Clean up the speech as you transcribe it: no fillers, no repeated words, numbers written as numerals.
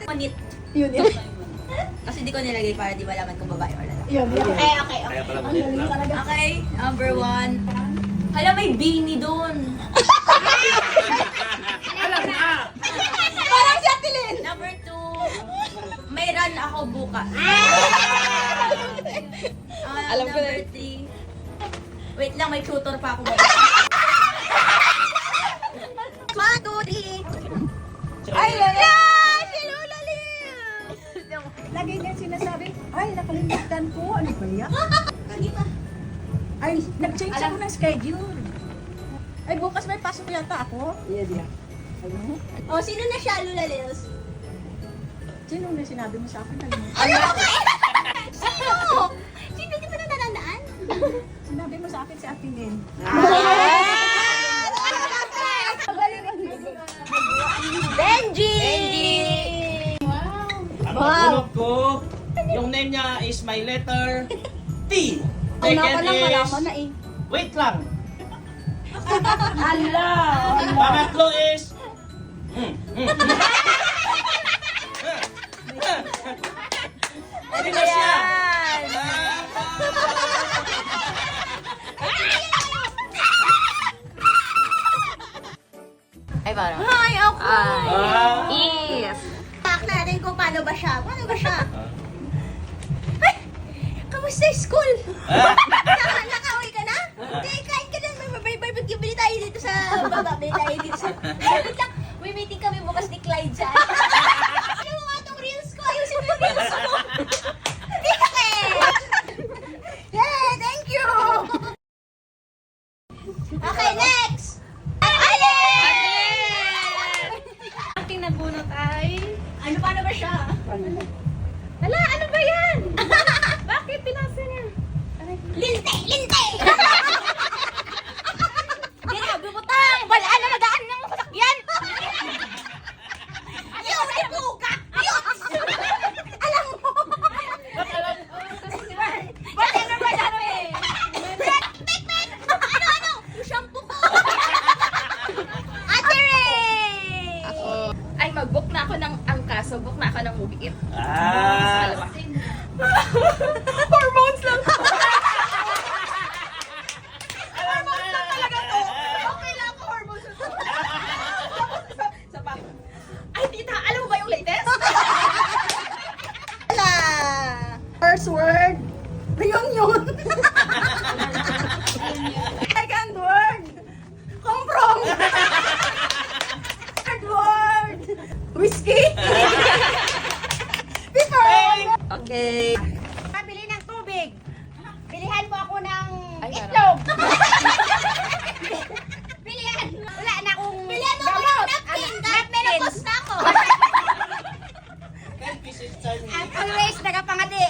Manit. Yun yun. Kasi di ko nilagay para di malaman kung babae or lalaki. Yun yun. Okay. Kaya pala Ang maliit galing lang. talaga. Okay, number 1. Hala, may beanie doon. Alam na! Parang si Ate Lynn. Number 2, may run ako bukas. Alam ko number 3, wait lang, may tutor pa ako. 1, 2, 3. Ay, lala. Si Lola Liz! Lagi niya sinasabi, ay, nakalimutan ko. Ano ba yan? Sige pa. Ay, nag-change ako ng schedule. Ay, bukas may pasok yata ako. Yeah. Oh, sino na siya, Lola Liz? Sino na sinabi mo sa akin? Ano ako? Sino? Sino? Di ba natatandaan? Sinabi mo sa akin si Ate Lynn. Benji! Ang mapulot ko, yung name niya is my letter T. Second is, wait lang. Pangatlo is, Hindi na siya. Ay, parang. Hi, ako! Yes. Talk natin kung paano ba siya. Paano ba siya? Ay! Kamusta yung school? Nakauwi ka na? Hindi, kain ka na. May barbecue. Bili tayo dito sa baba. Bili tayo dito sa... Wait lang. May meeting kami bukas ni Clyde dyan. Ano mo nga itong reels ko? Ayusin mo yung reels ko. Okay! Yeah, thank you! Okay, next! Aking nabunot ay... Ano, paano ba siya? Hala, ano ba yan? Bakit pinasa niya? Linte! Linte! Grabe mo tayo! Wala na magaan ng masakyan! Ayaw! May buka! Ayos! Alam mo! Bakit na ba dami? Ano? Yung shampoo ko! Ate Ray! Ay, mag-book na ako ng angkas. So, book na ako ng movie it. Hormones lang. Okay lang ako, hormones ko. Ay, tita, alam mo ba yung latest? Wala! First word, reunion. Second word, komprong. Third word, whiskey. Okay. Pabili ng tubig. Bilihan mo ako ng Ay, itlog. Bilihan! Wala na akong Bilihan mo ako ng napkin! Kahit menopause na ako! At always nagapangati.